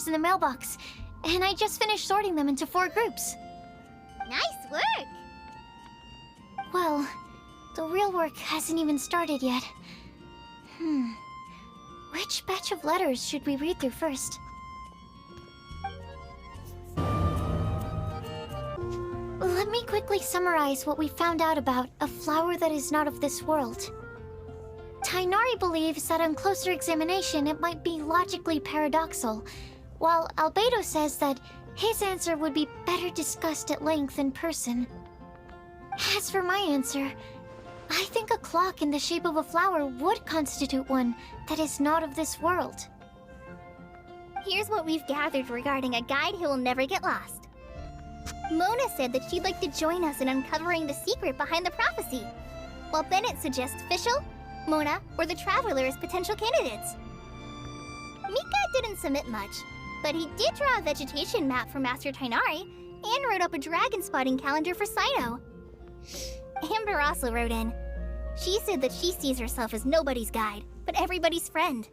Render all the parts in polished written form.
in the mailbox, and I just finished sorting them into 4 groups. Nice work! Well, the real work hasn't even started yet. Which batch of letters should we read through first? Let me quickly summarize what we found out about a flower that is not of this world. Tighnari believes that on closer examination it might be logically paradoxal, while Albedo says that his answer would be better discussed at length in person. As for my answer, I think a clock in the shape of a flower would constitute one that is not of this world. Here's what we've gathered regarding a guide who will never get lost. Mona said that she'd like to join us in uncovering the secret behind the prophecy, while Bennett suggests Fischl, Mona, or the Traveler as potential candidates. Mika didn't submit much, but he did draw a vegetation map for Master Tighnari and wrote up a dragon spotting calendar for Cyno. Amber also wrote in. She said that she sees herself as nobody's guide, but everybody's friend.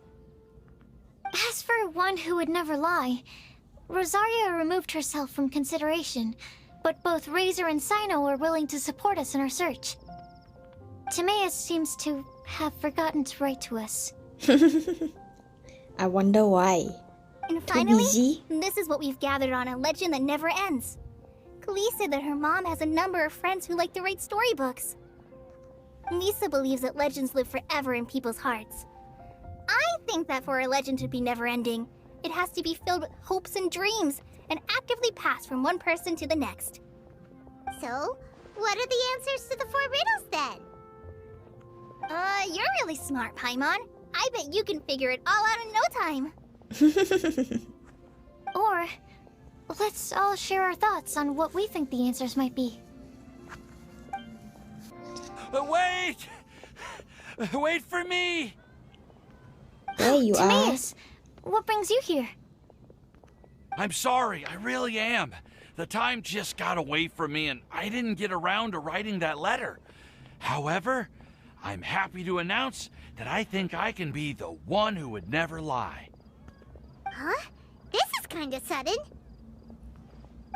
As for one who would never lie, Rosaria removed herself from consideration, but both Razor and Cyno are willing to support us in our search. Timaeus seems to have forgotten to write to us. I wonder why. And Too finally, busy? this is what we've gathered on a legend that never ends. Klee said that her mom has a number of friends who like to write storybooks. Lisa believes that legends live forever in people's hearts. I think that for a legend to be never-ending, it has to be filled with hopes and dreams, and actively passed from one person to the next. So, what are the answers to the 4 riddles then? You're really smart, Paimon. I bet you can figure it all out in no time. Or, let's all share our thoughts on what we think the answers might be. Wait! Wait for me! There you are. Timaeus, what brings you here? I'm sorry, I really am. The time just got away from me and I didn't get around to writing that letter. However, I'm happy to announce that I think I can be the one who would never lie. Huh? This is kinda sudden.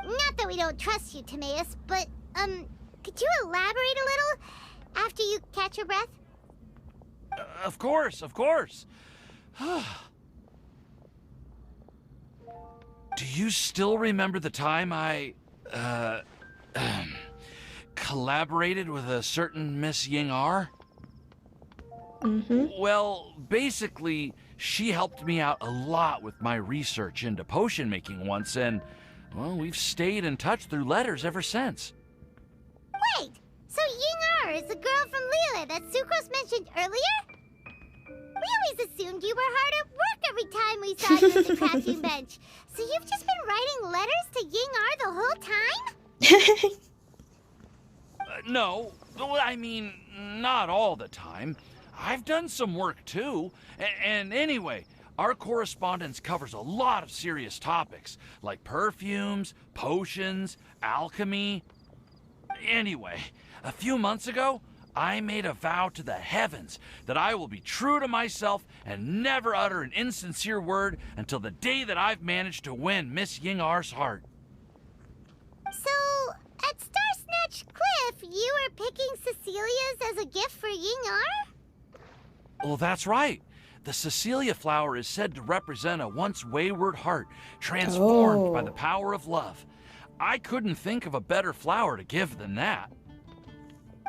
Not that we don't trust you, Timaeus, but, could you elaborate a little after you catch your breath? Of course, of course. Do you still remember the time I, collaborated with a certain Miss Ying-ar? Well, basically, she helped me out a lot with my research into potion making once, and, well, we've stayed in touch through letters ever since. Wait! So Ying-ar is the girl from Lila that Sucrose mentioned earlier? We always assumed you were hard at work every time we saw you at the crafting bench. So you've just been writing letters to Ying-ar the whole time? No, I mean, not all the time. I've done some work too. And anyway, our correspondence covers a lot of serious topics, like perfumes, potions, alchemy. Anyway, a few months ago, I made a vow to the heavens that I will be true to myself and never utter an insincere word until the day that I've managed to win Miss Ying-ar's heart. So, at Star Snatch Cliff, you were picking Cecilia's as a gift for Ying-ar? Well, that's right. The Cecilia flower is said to represent a once wayward heart transformed by the power of love. I couldn't think of a better flower to give than that.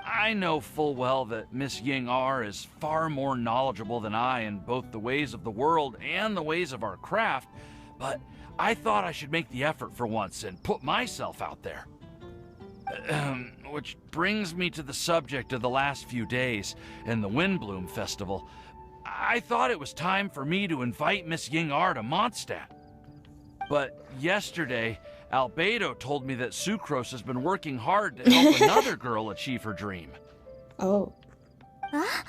I know full well that Miss Ying-ar is far more knowledgeable than I in both the ways of the world and the ways of our craft, but I thought I should make the effort for once and put myself out there. Which brings me to the subject of the last few days and the Windblume Festival. I thought it was time for me to invite Miss Ying-ar to Mondstadt. But yesterday, Albedo told me that Sucrose has been working hard to help another girl achieve her dream. Oh. Huh?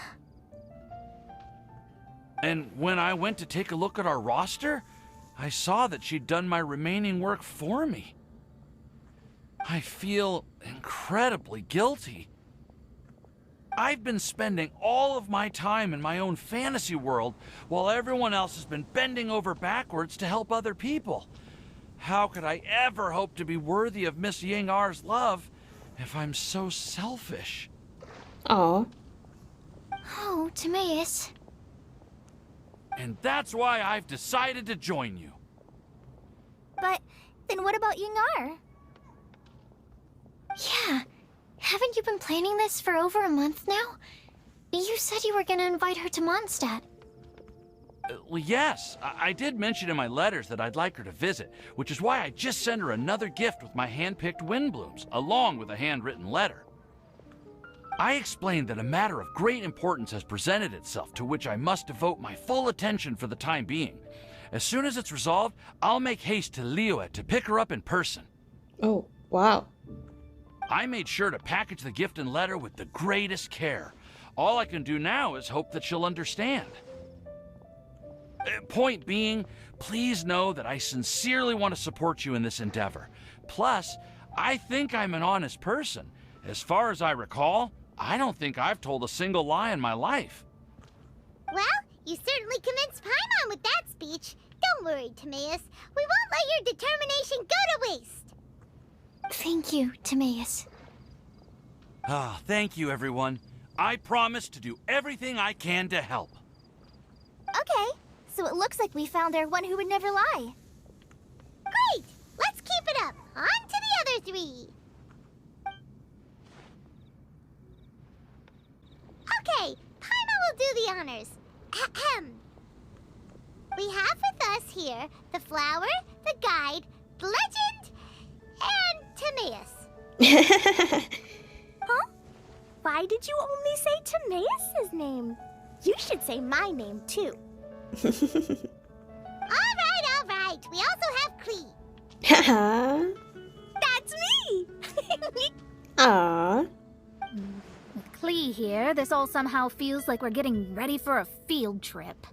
And when I went to take a look at our roster, I saw that she'd done my remaining work for me. I feel incredibly guilty. I've been spending all of my time in my own fantasy world while everyone else has been bending over backwards to help other people. How could I ever hope to be worthy of Miss Yingar's love if I'm so selfish? Aw. Oh, Timaeus. And that's why I've decided to join you. But then what about Yingar? Yeah. Haven't you been planning this for over a month now? You said you were gonna invite her to Mondstadt. Well, yes, I did mention in my letters that I'd like her to visit, which is why I just sent her another gift with my hand-picked Windblooms, along with a handwritten letter. I explained that a matter of great importance has presented itself to which I must devote my full attention for the time being. As soon as it's resolved, I'll make haste to Liyue to pick her up in person. Oh, wow. I made sure to package the gift and letter with the greatest care. All I can do now is hope that she'll understand. Point being, please know that I sincerely want to support you in this endeavor. Plus, I think I'm an honest person. As far as I recall, I don't think I've told a single lie in my life. Well, you certainly convinced Paimon with that speech. Don't worry, Timaeus. We won't let your determination go to waste. Thank you, Timaeus. Thank you, everyone. I promise to do everything I can to help. Okay, so it looks like we found our one who would never lie. Great! Let's keep it up. On to the other three. Okay, Paimon will do the honors. Ahem. We have with us here the flower, the guide, the legend, and Timaeus. Huh? Why did you only say Timaeus' name? You should say my name, too. All right. We also have Klee. Haha. That's me! Aw. With Klee here, this all somehow feels like we're getting ready for a field trip.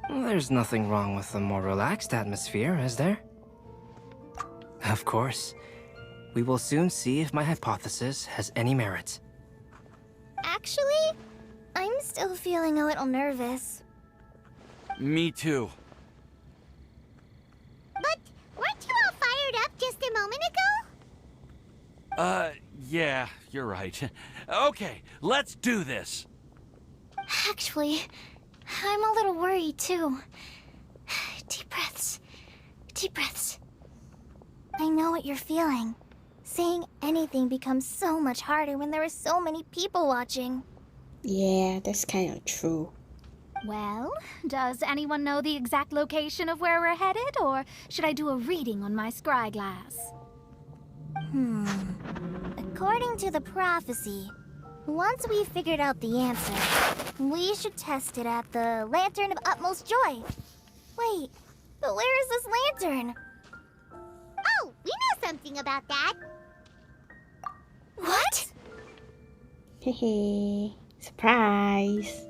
There's nothing wrong with a more relaxed atmosphere, is there? Of course. We will soon see if my hypothesis has any merit. Actually, I'm still feeling a little nervous. Me too. But weren't you all fired up just a moment ago? Yeah, you're right. Okay, let's do this. Actually, I'm a little worried too. Deep breaths. Deep breaths. I know what you're feeling. Saying anything becomes so much harder when there are so many people watching. Yeah, that's kind of true. Well, does anyone know the exact location of where we're headed, or should I do a reading on my scry glass? According to the prophecy, once we've figured out the answer, we should test it at the Lantern of Utmost Joy. Wait, but where is this lantern? Oh, we know something about that. What? Hehe. Surprise.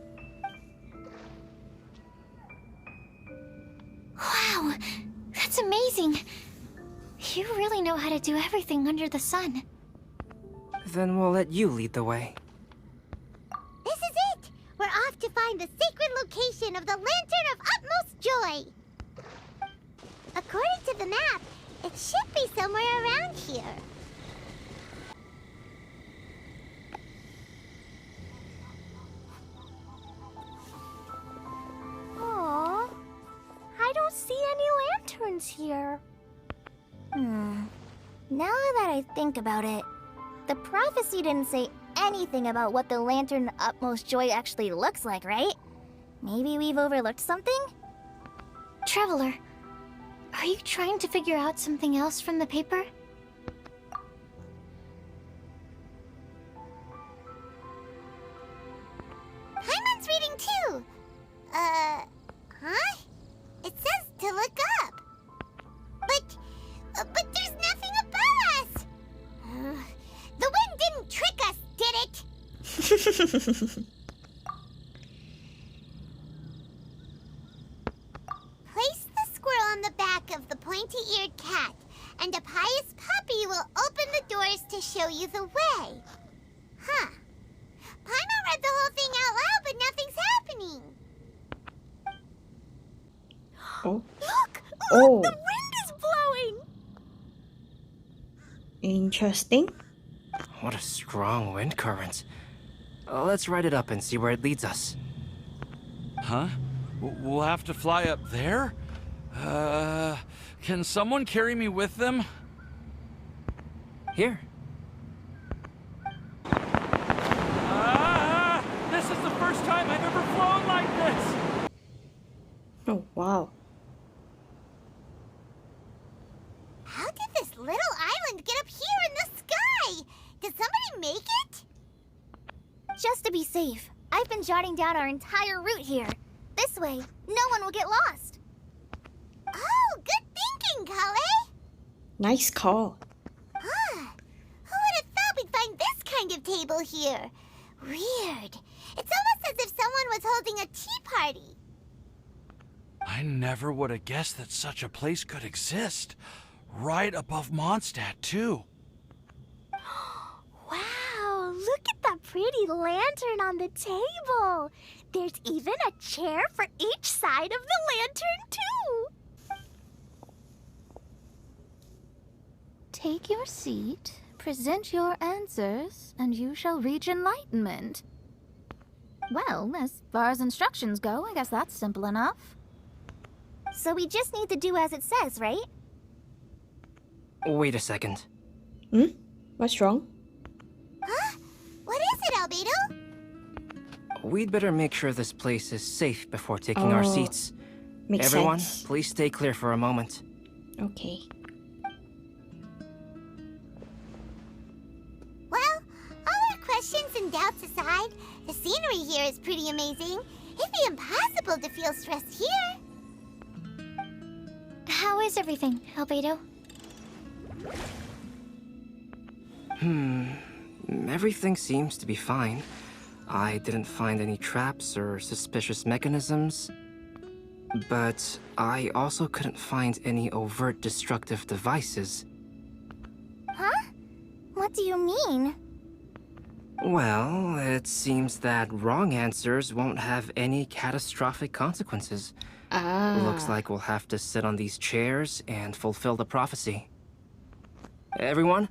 Wow, that's amazing. You really know how to do everything under the sun. Then we'll let you lead the way. This is it. We're off to find the sacred location of the Lantern of Utmost Joy. According to the map, it should be somewhere around here. Aww, I don't see any lanterns here. Now that I think about it, the prophecy didn't say anything about what the Lantern of Utmost Joy actually looks like, right? Maybe we've overlooked something? Traveler, are you trying to figure out something else from the paper? Paimon's reading too. Huh? It says to look up. But there's nothing above us. The wind didn't trick us, did it? Place the squirrel on the back of the pointy-eared cat, and a pious puppy will open the doors to show you the way. Huh. read the whole thing out loud, but nothing's happening. Oh. Look! Oh. The wind is blowing! Interesting. What a strong wind current. Let's ride it up and see where it leads us. Huh? We'll have to fly up there? Can someone carry me with them? Here. Ah! This is the first time I've ever flown like this! Oh, wow. How did this little island get up here in the sky? Did somebody make it? Just to be safe, I've been jotting down our entire route here. This way, no one will get lost. Oh, good thinking, Collei. Nice call. Who would have thought we'd find this kind of table here? Weird. It's almost as if someone was holding a tea party. I never would have guessed that such a place could exist. Right above Mondstadt, too. Wow, look at that pretty lantern on the table. There's even a chair for each side of the lantern, too. Take your seat, present your answers, and you shall reach enlightenment. Well, as far as instructions go, I guess that's simple enough. So we just need to do as it says, right? Wait a second. What's wrong? Huh? What is it, Albedo? We'd better make sure this place is safe before taking our Oh, seats. Makes Everyone, sense. please stay clear for a moment. Okay. Well, all our questions and doubts aside, the scenery here is pretty amazing. It'd be impossible to feel stressed here. How is everything, Albedo? Everything seems to be fine. I didn't find any traps or suspicious mechanisms. But I also couldn't find any overt destructive devices. Huh? What do you mean? Well, it seems that wrong answers won't have any catastrophic consequences. Looks like we'll have to sit on these chairs and fulfill the prophecy. Everyone,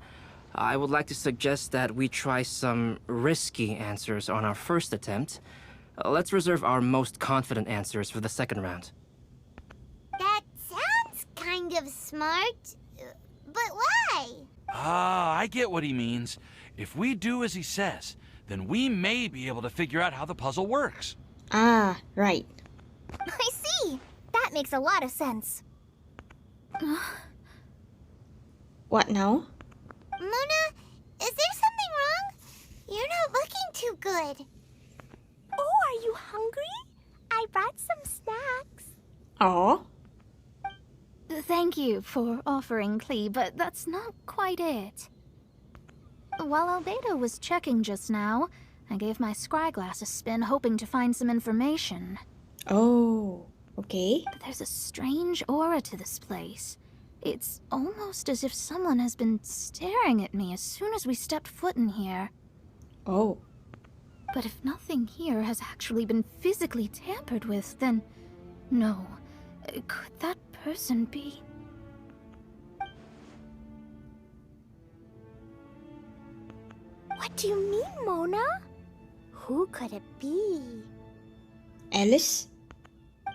I would like to suggest that we try some risky answers on our first attempt. Let's reserve our most confident answers for the second round. That sounds kind of smart. But why? Ah, I get what he means. If we do as he says, then we may be able to figure out how the puzzle works. Right. I see. That makes a lot of sense. What now? Mona, is there something wrong? You're not looking too good. Oh, are you hungry? I brought some snacks. Oh. Thank you for offering, Klee, but that's not quite it. While Albedo was checking just now, I gave my scryglass a spin hoping to find some information. Oh. Okay. But there's a strange aura to this place. It's almost as if someone has been staring at me as soon as we stepped foot in here. Oh. But if nothing here has actually been physically tampered with, then no. Could that person be? What do you mean, Mona? Who could it be? Alice?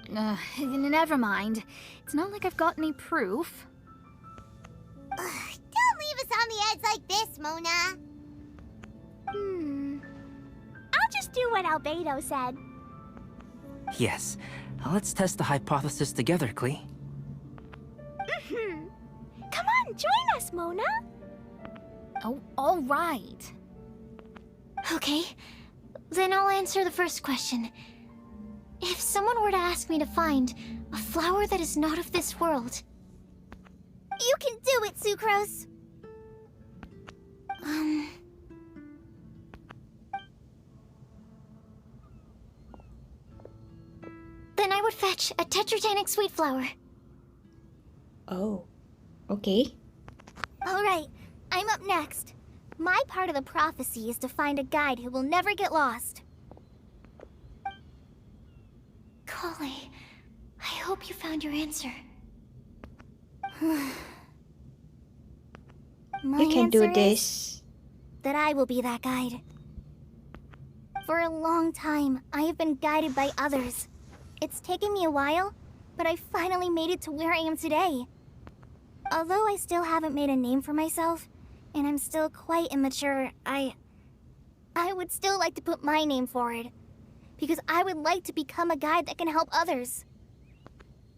Never mind. It's not like I've got any proof. Don't leave us on the edge like this, Mona. I'll just do what Albedo said. Yes, let's test the hypothesis together, Klee. Come on, join us, Mona. Oh, all right. Okay, then I'll answer the first question. If someone were to ask me to find a flower that is not of this world, You can do it, Sucrose. then I would fetch a tetragenic sweet flower. Oh. Okay. All right, I'm up next. My part of the prophecy is to find a guide who will never get lost. hope you found your answer. My You can do answer is this. that I will be that guide. For a long time, I have been guided by others. It's taken me a while, but I finally made it to where I am today. Although I still haven't made a name for myself, and I'm still quite immature, I would still like to put my name forward. Because I would like to become a guide that can help others.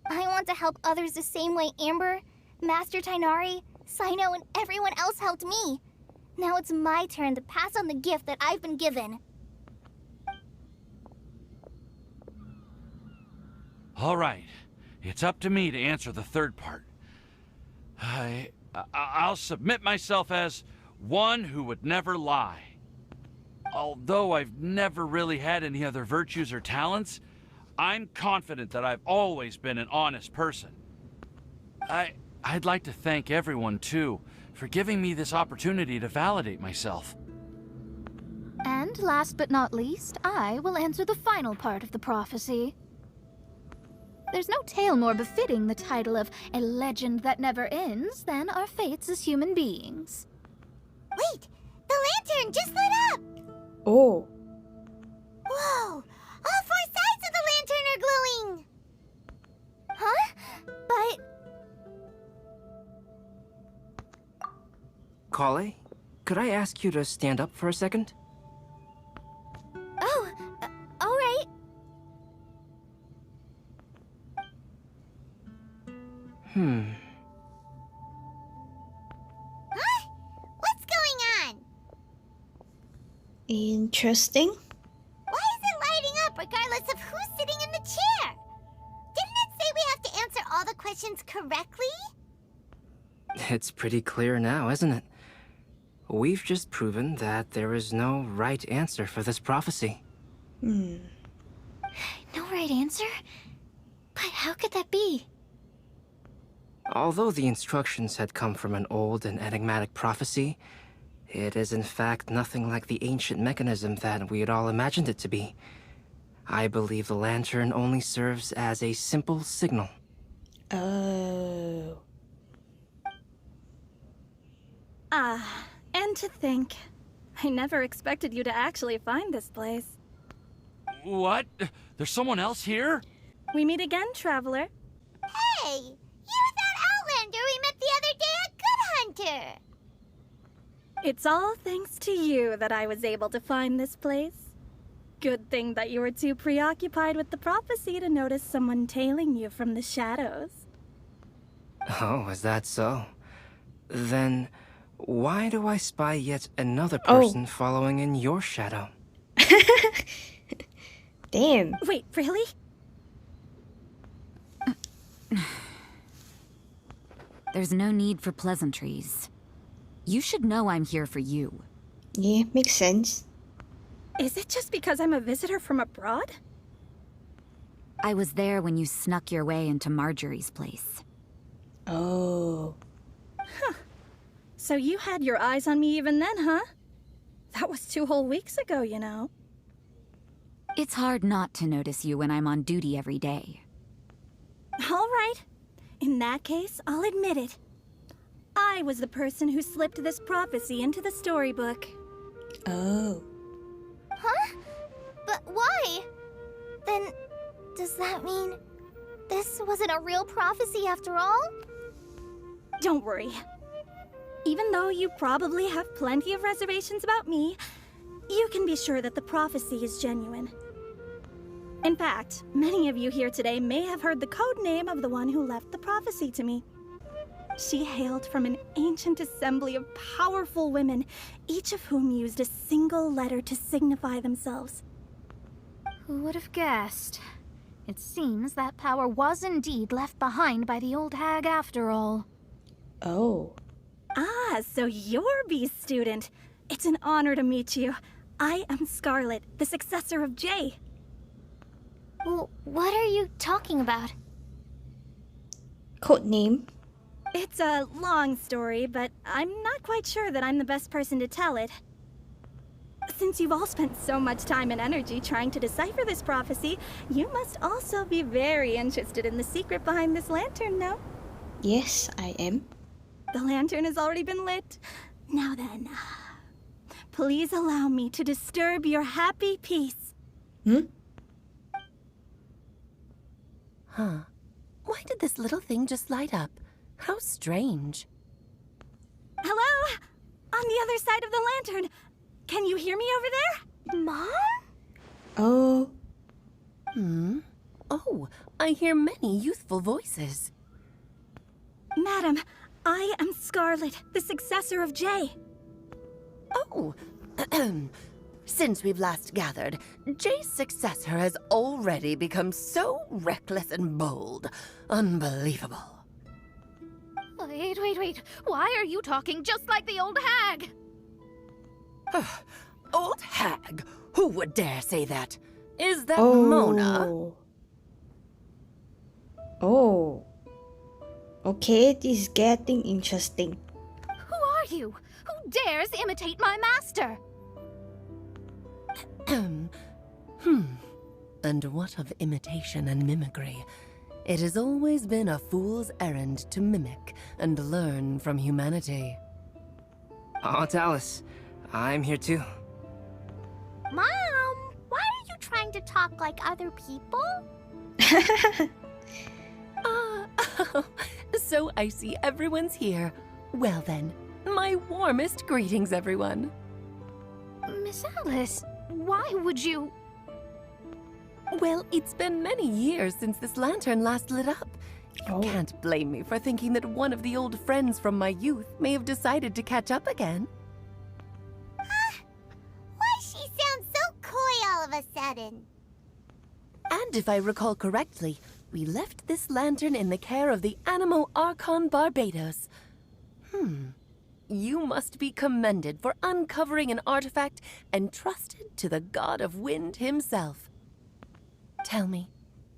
I want to help others the same way Amber, Master Tighnari, Cyno, and everyone else helped me. Now it's my turn to pass on the gift that I've been given. All right, it's up to me to answer the third part. I'll submit myself as one who would never lie. Although I've never really had any other virtues or talents, I'm confident that I've always been an honest person. I'd like to thank everyone, too, for giving me this opportunity to validate myself. And last but not least, I will answer the final part of the prophecy. There's no tale more befitting the title of a legend that never ends than our fates as human beings. Wait! The lantern just lit up! Oh. Whoa! All 4 sides of the lantern are glowing! Huh? But Collei, could I ask you to stand up for a second? oh, all right. Huh? What's going on? Interesting. Why is it lighting up regardless of who's sitting in the chair? Didn't it say we have to answer all the questions correctly? It's pretty clear now, isn't it? We've just proven that there is no right answer for this prophecy. No right answer? But how could that be? Although the instructions had come from an old and enigmatic prophecy, it is in fact nothing like the ancient mechanism that we had all imagined it to be. I believe the lantern only serves as a simple signal. Oh. And to think, I never expected you to actually find this place. What? There's someone else here? We meet again, traveler. Hey! You're that Outlander we met the other day at Good Hunter! It's all thanks to you that I was able to find this place. Good thing that you were too preoccupied with the prophecy to notice someone tailing you from the shadows. Oh, is that so? Then, why do I spy yet another Oh. person following in your shadow? Damn. Wait, really? There's no need for pleasantries. You should know I'm here for you. Yeah, makes sense. Is it just because I'm a visitor from abroad? I was there when you snuck your way into Marjorie's place. Oh. So you had your eyes on me even then, huh? That was 2 whole weeks ago, you know. It's hard not to notice you when I'm on duty every day. All right. In that case, I'll admit it. I was the person who slipped this prophecy into the storybook. Oh. Huh? But why? Then, does that mean this wasn't a real prophecy after all? Don't worry. Even though you probably have plenty of reservations about me, you can be sure that the prophecy is genuine. In fact, many of you here today may have heard the code name of the one who left the prophecy to me. She hailed from an ancient assembly of powerful women, each of whom used a single letter to signify themselves. Who would have guessed? It seems that power was indeed left behind by the old hag after all. Oh. Ah, so you're B's student. It's an honor to meet you. I am Scarlet, the successor of Jay. Well, what are you talking about? Code name. It's a long story, but I'm not quite sure that I'm the best person to tell it. Since you've all spent so much time and energy trying to decipher this prophecy, you must also be very interested in the secret behind this lantern, no? Yes, I am. The lantern has already been lit. Now then, please allow me to disturb your happy peace. Huh. Why did this little thing just light up? How strange. Hello? On the other side of the lantern. Can you hear me over there? Mom? Oh, Oh, I hear many youthful voices. Madam, I am Scarlet, the successor of Jay. Oh, since we've last gathered, Jay's successor has already become so reckless and bold. Unbelievable. Wait. Why are you talking just like the old hag? Old hag? Who would dare say that? Is that Mona? Oh. Okay, this is getting interesting. Who are you? Who dares imitate my master? And what of imitation and mimicry? It has always been a fool's errand to mimic and learn from humanity. Oh, Alice. I'm here too. Mom, why are you trying to talk like other people? So I see everyone's here. Well then, my warmest greetings, everyone. Miss Alice, why would you... Well, it's been many years since this lantern last lit up. You can't blame me for thinking that one of the old friends from my youth may have decided to catch up again. Why she sounds so coy all of a sudden? And if I recall correctly, we left this lantern in the care of the Animo Archon Barbados. You must be commended for uncovering an artifact entrusted to the god of wind himself. Tell me,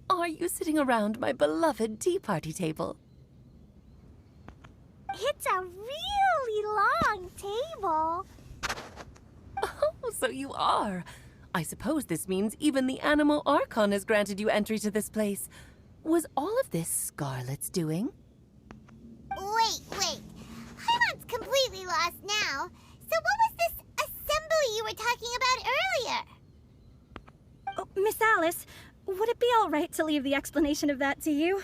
are you sitting around my beloved tea party table? It's a really long table. Oh, so you are. I suppose this means even the Animo Archon has granted you entry to this place. Was all of this Scarlet's doing? Wait. Paimon's completely lost now. So what was this assembly you were talking about earlier? Oh, Miss Alice, would it be all right to leave the explanation of that to you?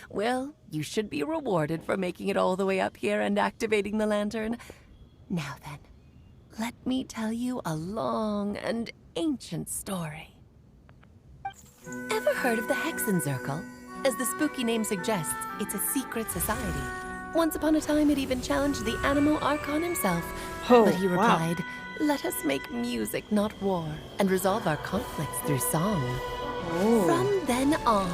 Well, you should be rewarded for making it all the way up here and activating the lantern. Now then, let me tell you a long and ancient story. Ever heard of the Hexenzirkel? As the spooky name suggests, it's a secret society. Once upon a time, it even challenged the Animo Archon himself. But he replied, "Let us make music, not war, and resolve our conflicts through song." From then on,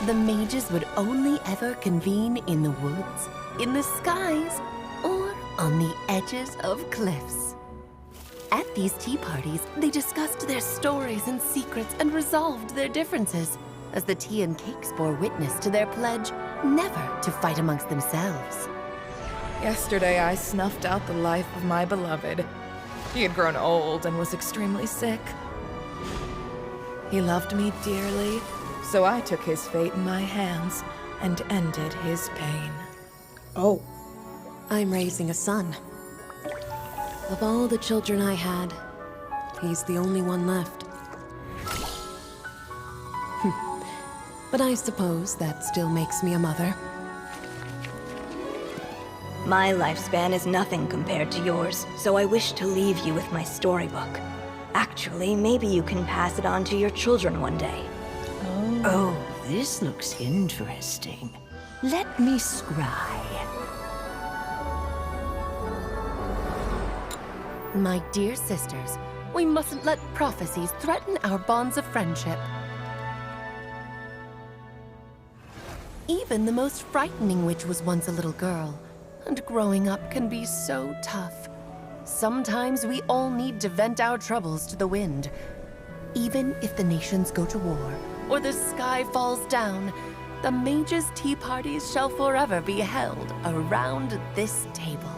the mages would only ever convene in the woods, in the skies, or on the edges of cliffs. At these tea parties, they discussed their stories and secrets and resolved their differences, as the tea and cakes bore witness to their pledge never to fight amongst themselves. Yesterday, I snuffed out the life of my beloved. He had grown old and was extremely sick. He loved me dearly, so I took his fate in my hands and ended his pain. Oh. I'm raising a son. Of all the children I had, he's the only one left. But I suppose that still makes me a mother. My lifespan is nothing compared to yours, so I wish to leave you with my storybook. Actually, maybe you can pass it on to your children one day. Oh, this looks interesting. Let me scry. My dear sisters, we mustn't let prophecies threaten our bonds of friendship. Even the most frightening witch was once a little girl, and growing up can be so tough. Sometimes we all need to vent our troubles to the wind. Even if the nations go to war, or the sky falls down, the mages' tea parties shall forever be held around this table.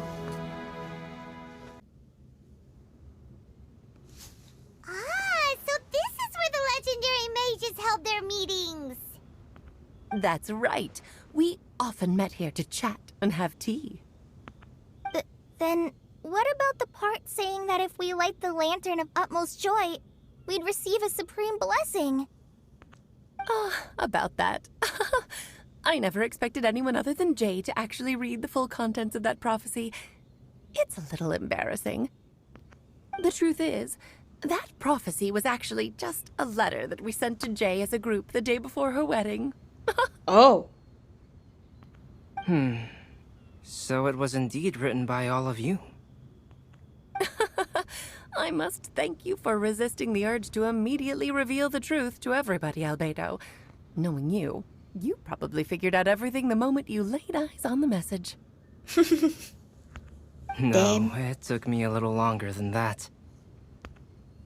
That's right. We often met here to chat and have tea. Then, what about the part saying that if we light the lantern of utmost joy, we'd receive a supreme blessing? About that. I never expected anyone other than Jay to actually read the full contents of that prophecy. It's a little embarrassing. The truth is, that prophecy was actually just a letter that we sent to Jay as a group the day before her wedding. Oh. So it was indeed written by all of you. I must thank you for resisting the urge to immediately reveal the truth to everybody, Albedo. Knowing you, you probably figured out everything the moment you laid eyes on the message. No, it took me a little longer than that.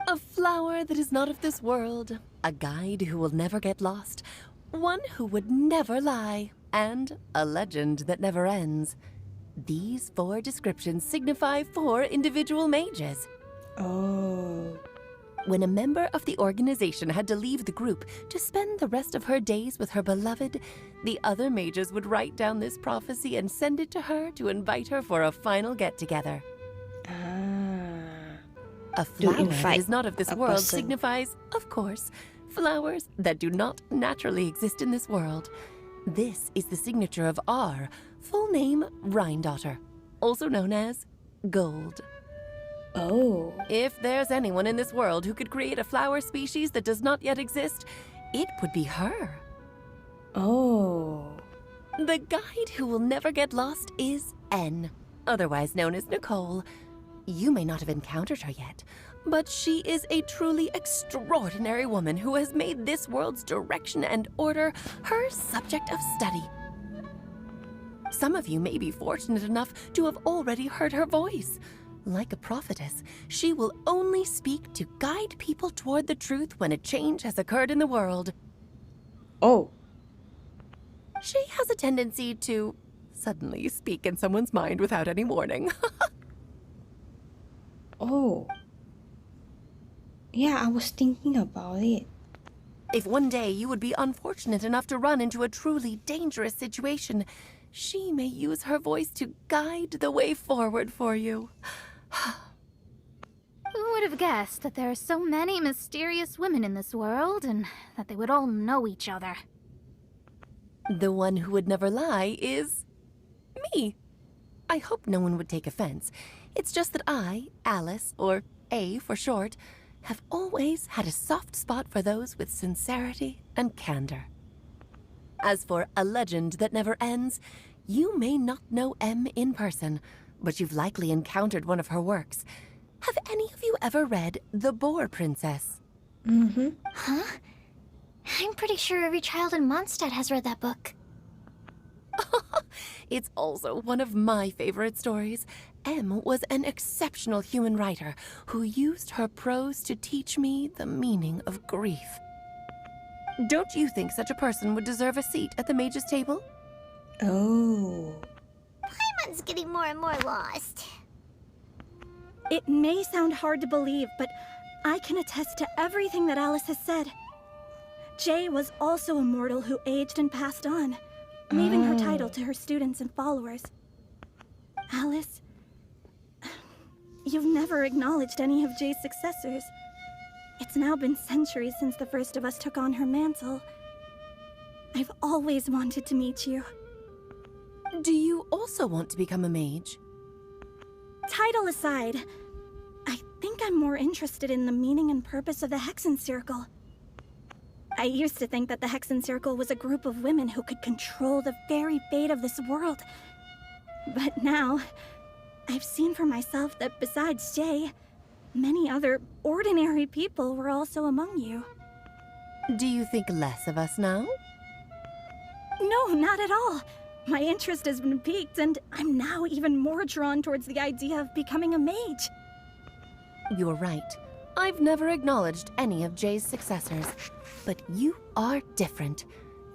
A flower that is not of this world, a guide who will never get lost, one who would never lie, and a legend that never ends. These 4 descriptions signify 4 individual mages. Oh. When a member of the organization had to leave the group to spend the rest of her days with her beloved, the other mages would write down this prophecy and send it to her to invite her for a final get-together. A flower that is not of this world signifies, of course, flowers that do not naturally exist in this world. This is the signature of our full name, Rhine-daughter, also known as Gold. Oh. If there's anyone in this world who could create a flower species that does not yet exist, it would be her. Oh. The guide who will never get lost is N, otherwise known as Nicole. You may not have encountered her yet, but she is a truly extraordinary woman who has made this world's direction and order her subject of study. Some of you may be fortunate enough to have already heard her voice. Like a prophetess, she will only speak to guide people toward the truth when a change has occurred in the world. Oh. She has a tendency to suddenly speak in someone's mind without any warning. Oh. Yeah, I was thinking about it. If one day you would be unfortunate enough to run into a truly dangerous situation, she may use her voice to guide the way forward for you. Who would have guessed that there are so many mysterious women in this world, and that they would all know each other? The one who would never lie is me. I hope no one would take offense. It's just that I, Alice, or A for short, have always had a soft spot for those with sincerity and candor. As for a legend that never ends, you may not know M in person, but you've likely encountered one of her works. Have any of you ever read The Boar Princess? Mm-hmm. Huh? I'm pretty sure every child in Mondstadt has read that book. It's also one of my favorite stories. M was an exceptional human writer who used her prose to teach me the meaning of grief. Don't you think such a person would deserve a seat at the mage's table? Oh. Paimon's getting more and more lost. It may sound hard to believe, but I can attest to everything that Alice has said. Jay was also a mortal who aged and passed on, leaving her title to her students and followers. Alice, you've never acknowledged any of Jay's successors. It's now been centuries since the first of us took on her mantle. I've always wanted to meet you. Do you also want to become a mage? Title aside, I think I'm more interested in the meaning and purpose of the Hexenzirkel. I used to think that the Hexenzirkel was a group of women who could control the very fate of this world. But now, I've seen for myself that besides Jay, many other ordinary people were also among you. Do you think less of us now? No, not at all. My interest has been piqued, and I'm now even more drawn towards the idea of becoming a mage. You're right. I've never acknowledged any of Jay's successors, but you are different.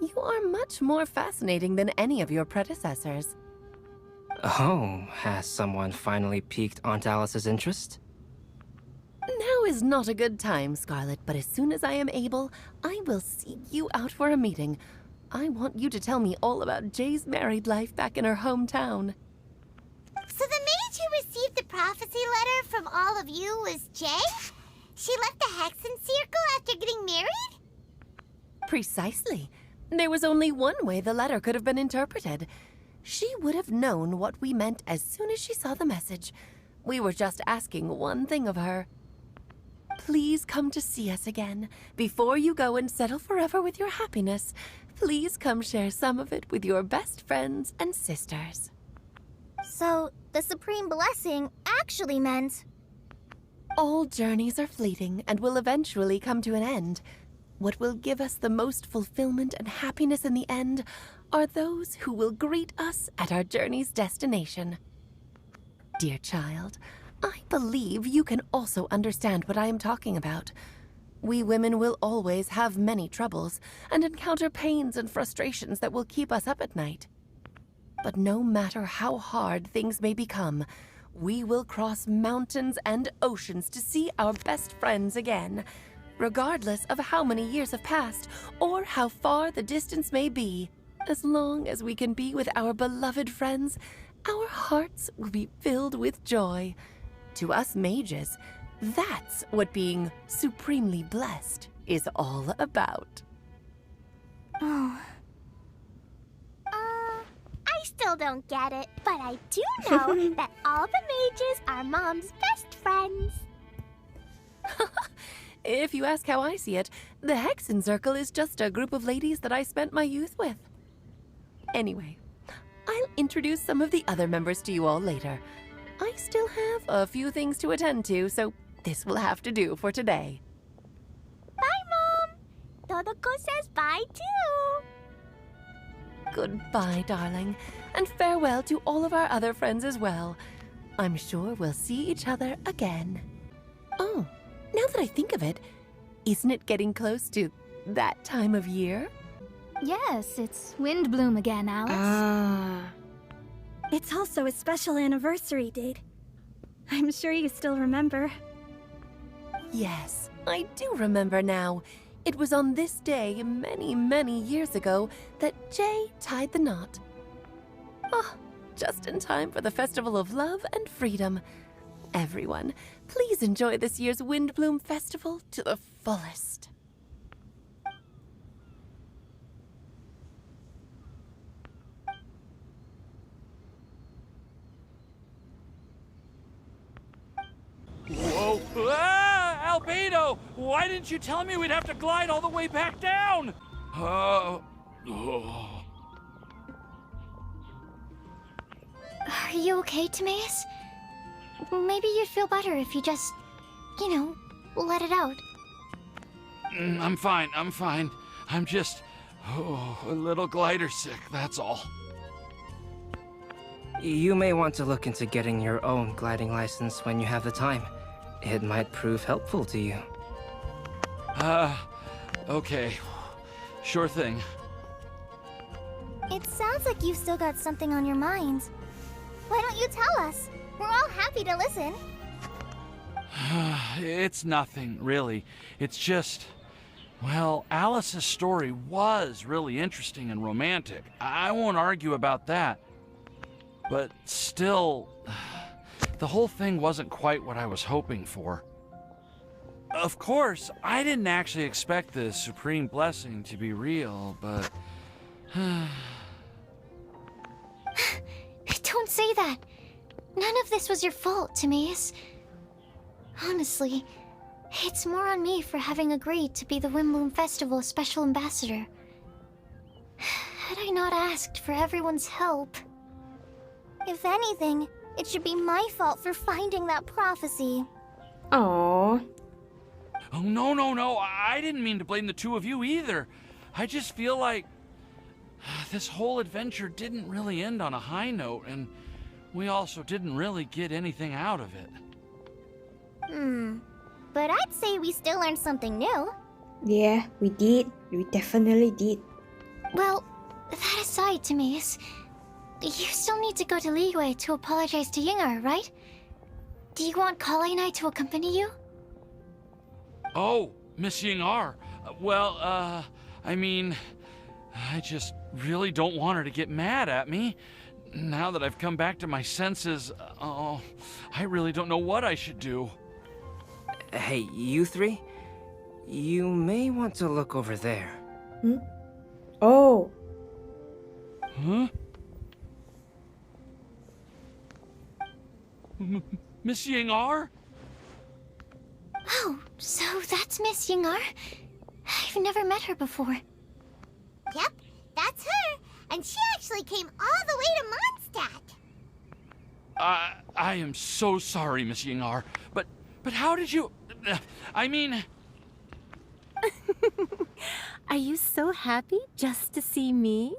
You are much more fascinating than any of your predecessors. Oh, has someone finally piqued Aunt Alice's interest? Now is not a good time, Scarlet, but as soon as I am able, I will seek you out for a meeting. I want you to tell me all about Jay's married life back in her hometown. So the mage who received the prophecy letter from all of you was Jay? She left the Hexenzirkel after getting married? Precisely. There was only one way the letter could have been interpreted. She would have known what we meant as soon as she saw the message. We were just asking one thing of her. Please come to see us again. Before you go and settle forever with your happiness, please come share some of it with your best friends and sisters. So, the Supreme Blessing actually meant... All journeys are fleeting and will eventually come to an end. What will give us the most fulfillment and happiness in the end are those who will greet us at our journey's destination. Dear child, I believe you can also understand what I am talking about. We women will always have many troubles and encounter pains and frustrations that will keep us up at night. But no matter how hard things may become, we will cross mountains and oceans to see our best friends again, regardless of how many years have passed or how far the distance may be. As long as we can be with our beloved friends, our hearts will be filled with joy. To us mages, that's what being supremely blessed is all about. Oh. I still don't get it, but I do know that all the mages are Mom's best friends. If you ask how I see it, the Hexenzirkel is just a group of ladies that I spent my youth with. Anyway, I'll introduce some of the other members to you all later. I still have a few things to attend to, so this will have to do for today. Bye, Mom! Todoko says bye, too! Goodbye, darling, and farewell to all of our other friends as well. I'm sure we'll see each other again. Oh, now that I think of it, isn't it getting close to that time of year? Yes, it's Windblume again, Alice. Ah. It's also a special anniversary date. I'm sure you still remember. Yes, I do remember now. It was on this day, many, many years ago, that Jay tied the knot. Ah, just in time for the Festival of Love and Freedom. Everyone, please enjoy this year's Windblume Festival to the fullest. Whoa! Ah, Albedo! Why didn't you tell me we'd have to glide all the way back down? Oh. Are you okay, Timaeus? Maybe you'd feel better if you just, let it out. I'm fine. I'm just a little glider sick, that's all. You may want to look into getting your own gliding license when you have the time. It might prove helpful to you. Okay. Sure thing. It sounds like you've still got something on your mind. Why don't you tell us? We're all happy to listen. It's nothing, really. It's just... Well, Alice's story was really interesting and romantic. I won't argue about that. But still, the whole thing wasn't quite what I was hoping for. Of course, I didn't actually expect the Supreme Blessing to be real, but... Don't say that. None of this was your fault, Timaeus. Honestly, it's more on me for having agreed to be the Windblume Festival's special ambassador. Had I not asked for everyone's help... If anything, it should be my fault for finding that prophecy. Aww. Oh, no. I didn't mean to blame the two of you either. I just feel like this whole adventure didn't really end on a high note, and we also didn't really get anything out of it. But I'd say we still learned something new. Yeah, we did. We definitely did. Well, that aside, Timaeus, you still need to go to Liyue to apologize to Yingar, right? Do you want Collei and I to accompany you? Oh, Miss Yingar. Well, I mean, I just really don't want her to get mad at me. Now that I've come back to my senses, I really don't know what I should do. Hey, you three? You may want to look over there. Hmm? Oh. Huh? Miss Yingar? Oh, so that's Miss Yingar? I've never met her before. Yep, that's her. And she actually came all the way to Mondstadt. I am so sorry, Miss Yingar, but how did you... I mean... Are you so happy just to see me?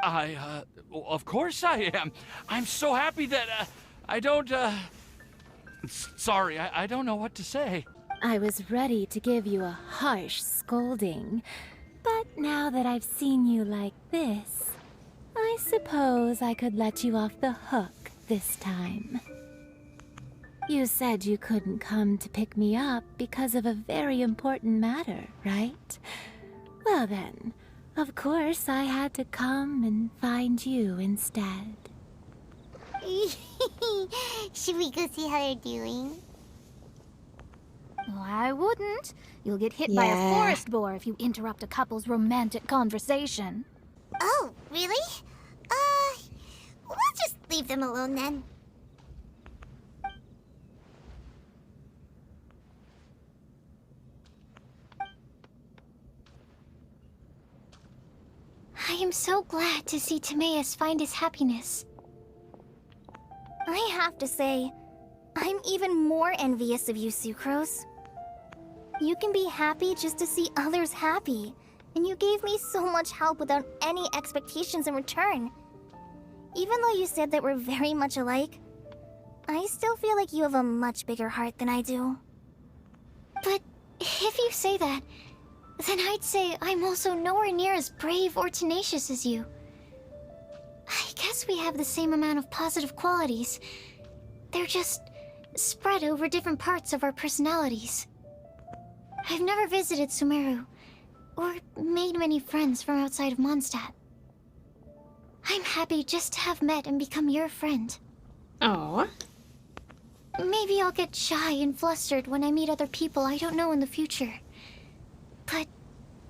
Well, of course I am. I'm so happy that, I don't, Sorry, I don't know what to say. I was ready to give you a harsh scolding, but now that I've seen you like this, I suppose I could let you off the hook this time. You said you couldn't come to pick me up because of a very important matter, right? Well then, of course I had to come and find you instead. Should we go see how they're doing? Oh, I wouldn't. You'll get hit by a forest boar if you interrupt a couple's romantic conversation. Oh, really? We'll just leave them alone then. I am so glad to see Timaeus find his happiness. I have to say, I'm even more envious of you, Sucrose. You can be happy just to see others happy, and you gave me so much help without any expectations in return. Even though you said that we're very much alike, I still feel like you have a much bigger heart than I do. But if you say that, then I'd say I'm also nowhere near as brave or tenacious as you. I guess we have the same amount of positive qualities. They're just spread over different parts of our personalities. I've never visited Sumeru, or made many friends from outside of Mondstadt. I'm happy just to have met and become your friend. Aww. Maybe I'll get shy and flustered when I meet other people I don't know in the future. But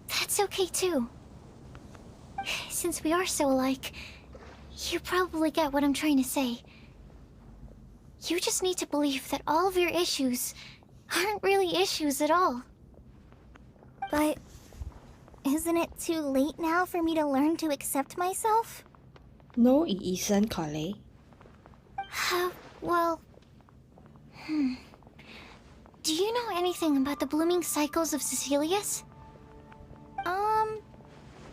that's okay too. Since we are so alike, you probably get what I'm trying to say. You just need to believe that all of your issues aren't really issues at all. But isn't it too late now for me to learn to accept myself? No, it isn't, Collei. Well... Do you know anything about the blooming cycles of Cecilius?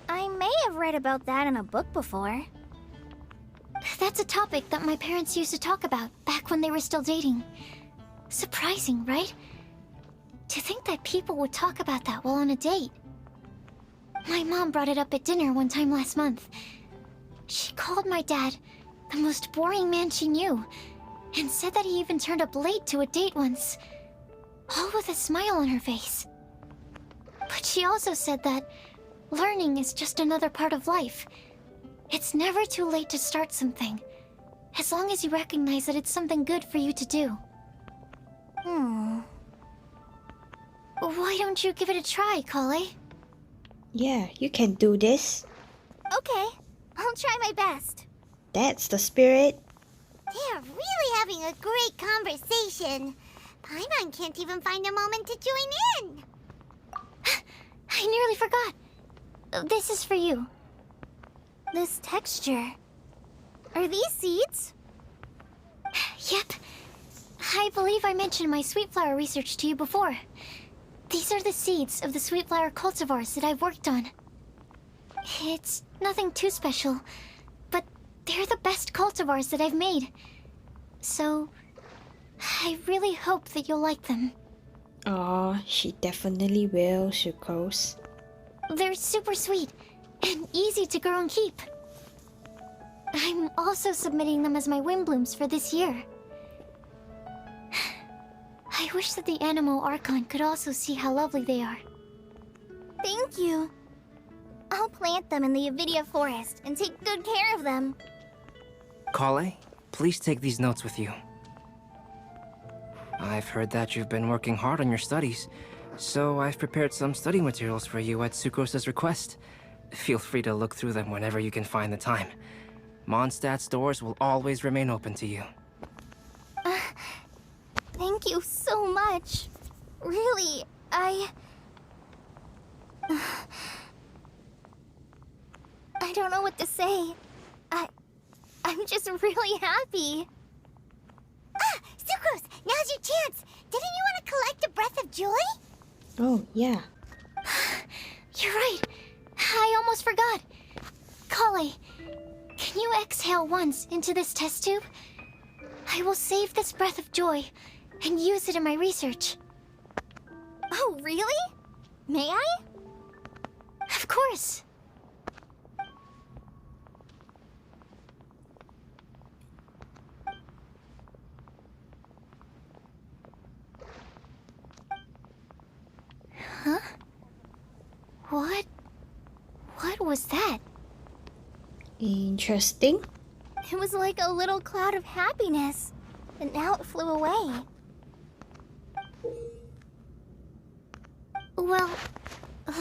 I may have read about that in a book before. That's a topic that my parents used to talk about back when they were still dating. Surprising, right? To think that people would talk about that while on a date. My mom brought it up at dinner one time last month. She called my dad the most boring man she knew, and said that he even turned up late to a date once, all with a smile on her face. But she also said that learning is just another part of life. It's never too late to start something, as long as you recognize that it's something good for you to do. Why don't you give it a try, Collei? Yeah, you can do this. Okay, I'll try my best. That's the spirit. They're really having a great conversation. Paimon can't even find a moment to join in. I nearly forgot. This is for you. This texture... Are these seeds? Yep. I believe I mentioned my sweet flower research to you before. These are the seeds of the sweet flower cultivars that I've worked on. It's nothing too special, but they're the best cultivars that I've made. So, I really hope that you'll like them. Aw, she definitely will, Sucrose. They're super sweet and easy to grow and keep. I'm also submitting them as my Windblooms for this year. I wish that the Animo Archon could also see how lovely they are. Thank you. I'll plant them in the Avidia forest and take good care of them. Collei, please take these notes with you. I've heard that you've been working hard on your studies, so I've prepared some study materials for you at Sucrose's request. Feel free to look through them whenever you can find the time. Mondstadt's doors will always remain open to you. Thank you so much. Really, I don't know what to say. I'm just really happy. Ah, Sucrose, now's your chance. Didn't you want to collect a breath of joy? Oh, yeah. You're right. I almost forgot. Collei, can you exhale once into this test tube? I will save this breath of joy and use it in my research. Oh, really? May I? Of course. Huh? What was that? Interesting. It was like a little cloud of happiness, and now it flew away. Well,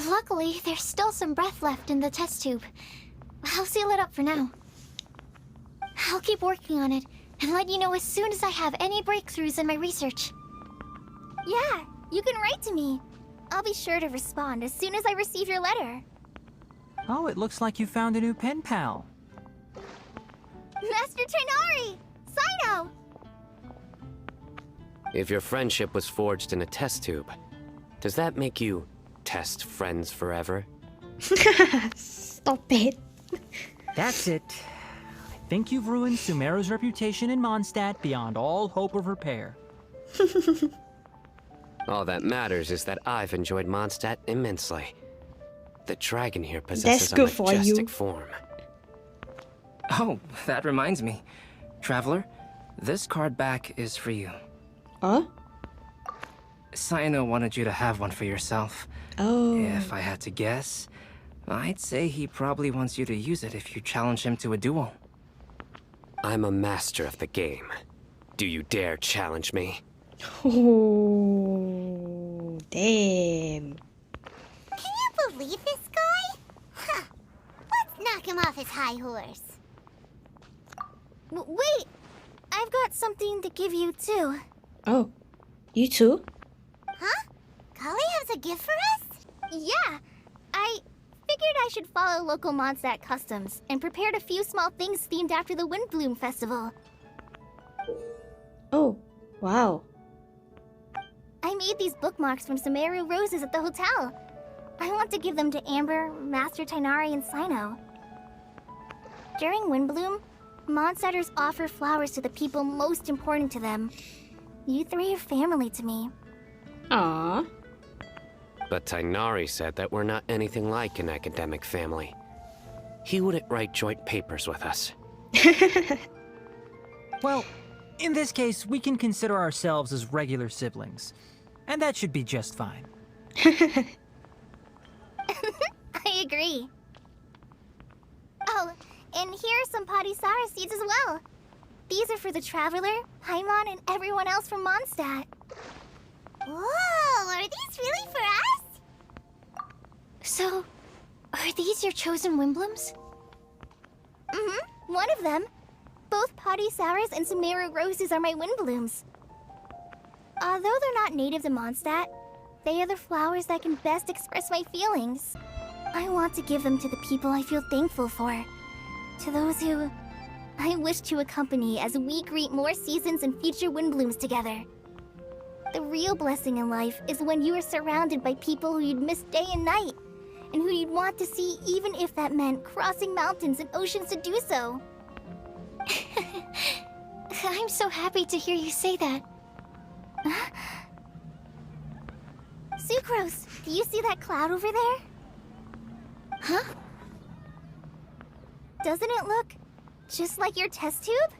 luckily, there's still some breath left in the test tube. I'll seal it up for now. I'll keep working on it and let you know as soon as I have any breakthroughs in my research. Yeah, you can write to me. I'll be sure to respond as soon as I receive your letter. Oh, it looks like you found a new pen pal. Master Tighnari! Cyno! If your friendship was forged in a test tube, does that make you test friends forever? Stop it. That's it. I think you've ruined Sumeru's reputation in Mondstadt beyond all hope of repair. All that matters is that I've enjoyed Mondstadt immensely. The dragon here possesses a majestic form. Oh, that reminds me. Traveler, this card back is for you. Huh? Cyno wanted you to have one for yourself. Oh. If I had to guess, I'd say he probably wants you to use it if you challenge him to a duel. I'm a master of the game. Do you dare challenge me? Oh, damn. Can you believe this guy? Huh. Let's knock him off his high horse. Wait! I've got something to give you, too. Oh, you too? Huh? Collei has a gift for us? Yeah! I figured I should follow local Mondstadt customs and prepared a few small things themed after the Windblume festival. Oh, wow. I made these bookmarks from Sumeru roses at the hotel. I want to give them to Amber, Master Tighnari, and Cyno. During Windblume, Mondstadters offer flowers to the people most important to them. You three are family to me. Aww. But Tighnari said that we're not anything like an academic family. He wouldn't write joint papers with us. Well, in this case, we can consider ourselves as regular siblings. And that should be just fine. I agree. Oh, and here are some Scara seeds as well. These are for the Traveler, Paimon, and everyone else from Mondstadt. Whoa, are these really for us? So, are these your chosen Windblooms? Mm-hmm, one of them. Both Scaras and Sumeru roses are my Windblooms. Although they're not native to Mondstadt, they are the flowers that can best express my feelings. I want to give them to the people I feel thankful for. To those who I wish to accompany as we greet more seasons and future Windblooms together. The real blessing in life is when you are surrounded by people who you'd miss day and night, and who you'd want to see even if that meant crossing mountains and oceans to do so. I'm so happy to hear you say that. Sucrose, do you see that cloud over there? Huh? Doesn't it look just like your test tube?